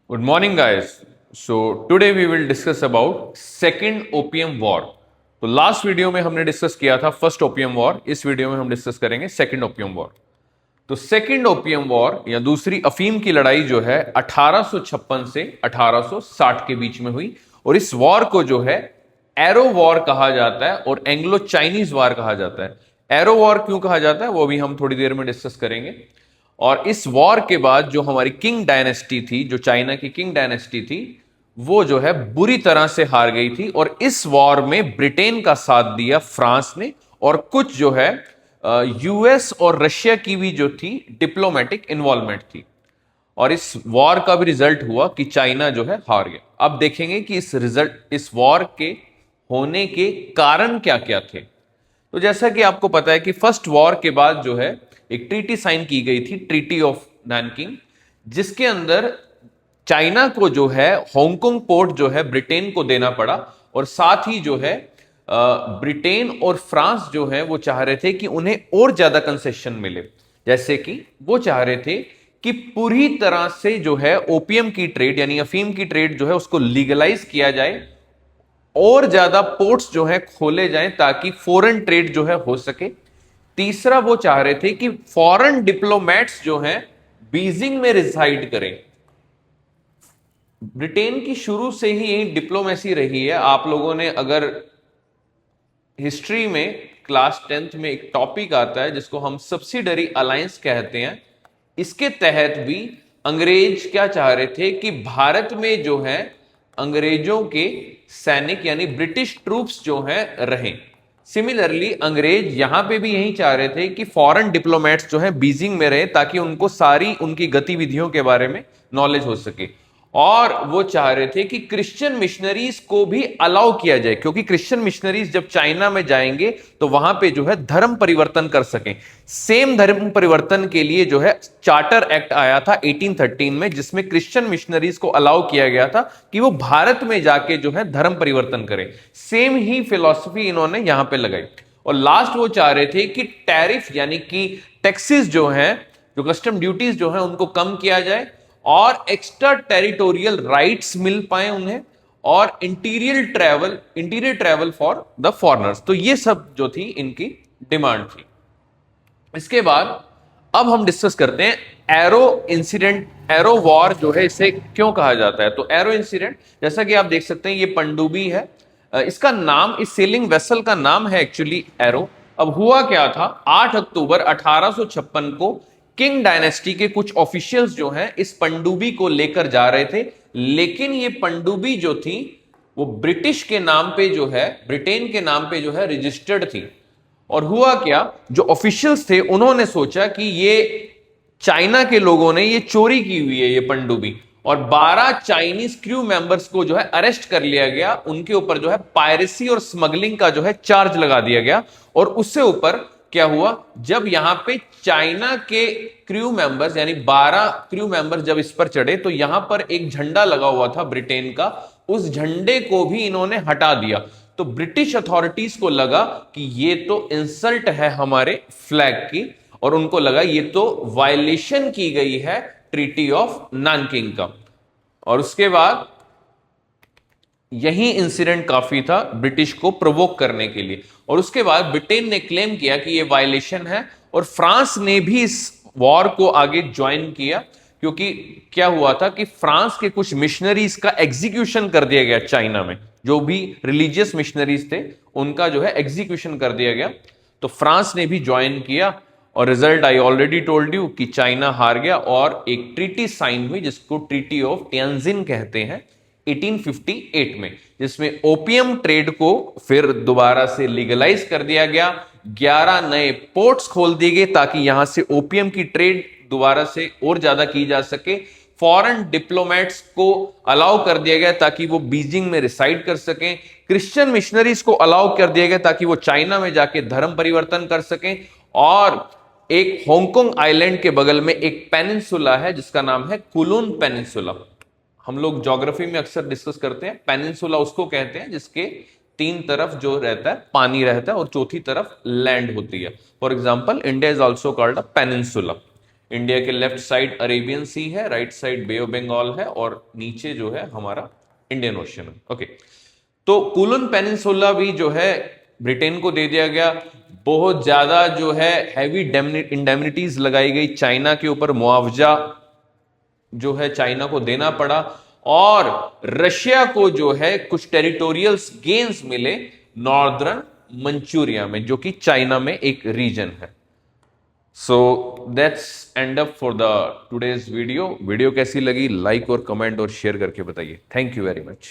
Good morning, guys. So today we will discuss about second opium war. तो last video में हमने discuss किया था फर्स्ट ओपियम वॉर। इस वीडियो में हम डिस्कस करेंगे सेकंड ओपियम वॉर। तो सेकंड ओपियम वॉर या दूसरी अफीम की लड़ाई जो है 1856 से 1860 के बीच में हुई, और इस वॉर को जो है एरो वॉर कहा जाता है और एंग्लो चाइनीज वॉर कहा जाता है। एरो वॉर क्यों कहा जाता है वो भी हम थोड़ी देर में डिस्कस करेंगे। और इस वॉर के बाद जो हमारी किंग डायनेस्टी थी, जो चाइना की किंग डायनेस्टी थी, वो जो है बुरी तरह से हार गई थी। और इस वॉर में ब्रिटेन का साथ दिया फ्रांस ने, और कुछ जो है यूएस और रशिया की भी जो थी डिप्लोमेटिक इन्वॉल्वमेंट थी। और इस वॉर का भी रिजल्ट हुआ कि चाइना जो है हार गया। अब देखेंगे कि इस वॉर के होने के कारण क्या क्या थे। तो जैसा कि आपको पता है कि फर्स्ट वॉर के बाद जो है एक ट्रीटी साइन की गई थी, ट्रीटी ऑफ नैनकिंग, जिसके अंदर चाइना को जो है हांगकांग पोर्ट जो है ब्रिटेन को देना पड़ा। और साथ ही जो है ब्रिटेन और फ्रांस जो है वो चाह रहे थे कि उन्हें और ज्यादा कंसेशन मिले। जैसे कि वो चाह रहे थे कि पूरी तरह से जो है ओपियम की ट्रेड यानी अफीम की ट्रेड जो है उसको लीगलाइज किया जाए, और ज्यादा पोर्ट्स जो है खोले जाएं ताकि फॉरेन ट्रेड जो है हो सके। तीसरा वो चाह रहे थे कि फॉरेन डिप्लोमेट्स जो हैं बीजिंग में रिसाइड करें। ब्रिटेन की शुरू से ही यही डिप्लोमेसी रही है। आप लोगों ने अगर हिस्ट्री में क्लास 10th में एक टॉपिक आता है जिसको हम सब्सिडरी अलायंस कहते हैं, इसके तहत भी अंग्रेज क्या चाह रहे थे कि भारत में जो है अंग्रेजों के सैनिक यानी ब्रिटिश ट्रूप्स जो हैं रहें। सिमिलरली अंग्रेज यहां पे भी यही चाह रहे थे कि फॉरेन डिप्लोमेट्स जो हैं बीजिंग में रहे ताकि उनको सारी उनकी गतिविधियों के बारे में नॉलेज हो सके। और वो चाह रहे थे कि क्रिश्चियन मिशनरीज को भी अलाउ किया जाए, क्योंकि क्रिश्चियन मिशनरीज जब चाइना में जाएंगे तो वहां पे जो है धर्म परिवर्तन कर सकें। सेम धर्म परिवर्तन के लिए जो है चार्टर एक्ट आया था 1813 में, जिसमें क्रिश्चियन मिशनरीज को अलाउ किया गया था कि वो भारत में जाके जो है धर्म परिवर्तन करें। सेम ही फिलॉसफी इन्होंने यहां पे लगाई। और लास्ट वो चाह रहे थे कि टैरिफ यानी कि टैक्सेस जो है, जो कस्टम ड्यूटीज जो है उनको कम किया जाए, और एक्स्ट्रा टेरिटोरियल राइट्स मिल पाए उन्हें, और interior travel for the foreigners. तो ये सब जो थी इनकी डिमांड थी। इसके बाद अब हम डिस्कस करते हैं एरो इंसिडेंट। एरो वॉर जो है इसे क्यों कहा जाता है? तो एरो इंसिडेंट, जैसा कि आप देख सकते हैं, ये पनडुब्बी है। इसका नाम, इस सेलिंग वेसल का नाम है एक्चुअली एरो। अब हुआ क्या था, 8 अक्टूबर 1856 को किंग डायनेस्टी के कुछ ऑफिशियल्स जो हैं इस पनडुब्बी को लेकर जा रहे थे, लेकिन ये पनडुब्बी जो थी वो ब्रिटिश के नाम पे जो है, ब्रिटेन के नाम पे जो है रजिस्टर्ड थी। और हुआ क्या, जो ऑफिशियल्स थे उन्होंने सोचा कि ये चाइना के लोगों ने ये चोरी की हुई है ये पनडुब्बी, और 12 चाइनीज क्रू मेंबर्स को जो है अरेस्ट कर लिया गया। उनके ऊपर जो है पायरेसी और स्मगलिंग का जो है चार्ज लगा दिया गया। और उससे ऊपर क्या हुआ, जब यहां पे चाइना के क्रू मेंबर्स यानी 12 क्रू मेंबर्स जब इस पर चढ़े तो यहां पर एक झंडा लगा हुआ था ब्रिटेन का, उस झंडे को भी इन्होंने हटा दिया। तो ब्रिटिश अथॉरिटीज को लगा कि ये तो इंसल्ट है हमारे फ्लैग की, और उनको लगा ये तो वायलेशन की गई है ट्रीटी ऑफ नानकिंग का। और उसके बाद यही इंसिडेंट काफी था ब्रिटिश को प्रोवोक करने के लिए। और उसके बाद ब्रिटेन ने क्लेम किया कि ये वायलेशन है, और फ्रांस ने भी इस वॉर को आगे ज्वाइन किया, क्योंकि क्या हुआ था कि फ्रांस के कुछ मिशनरीज का एग्जीक्यूशन कर दिया गया चाइना में। जो भी रिलीजियस मिशनरीज थे उनका जो है एग्जीक्यूशन कर दिया गया। तो फ्रांस ने भी ज्वाइन किया, और result I already told you कि चाइना हार गया, और एक ट्रीटी साइन हुई जिसको ट्रीटी ऑफ टियानजिन कहते हैं 1858 में, जिसमें ओपियम ट्रेड को फिर दोबारा से लीगलाइज कर दिया गया। 11 नए पोर्ट्स खोल दिए गए ताकि यहां से ओपियम की ट्रेड दोबारा से और ज्यादा की जा सके। फॉरेन डिप्लोमेट्स को अलाउ कर दिया गया ताकि वो बीजिंग में रिसाइड कर सकें। क्रिश्चियन मिशनरीज को अलाउ कर दिया गया ताकि वो चाइना में जाके धर्म परिवर्तन कर सकें। और एक हांगकांग आइलैंड के बगल में एक पेनिनसुला है जिसका नाम है कुलून पेनिनसुला। हम लोग ज्योग्राफी में अक्सर डिस्कस करते हैं, पेनिनसुला उसको कहते हैं जिसके 3 तरफ जो रहता है पानी रहता है और चौथी तरफ लैंड होती है। For example India is also called a peninsula. India के लेफ्ट साइड अरेबियन सी है, right side bay of Bengal है, और नीचे जो है हमारा इंडियन ओशन है। ओके, तो कूलन पेनिनसुला भी जो है ब्रिटेन को दे दिया गया। बहुत ज्यादा जो है हैवी इंडेमनिटीज लगाई गई, चाइना के ऊपर मुआवजा जो है चाइना को देना पड़ा, और रशिया को जो है कुछ टेरिटोरियल गेन्स मिले नॉर्दर्न मंचूरिया में, जो कि चाइना में एक रीजन है। So that's and up for the today's video. Video कैसी लगी लाइक और कमेंट और शेयर करके बताइए। Thank you very much.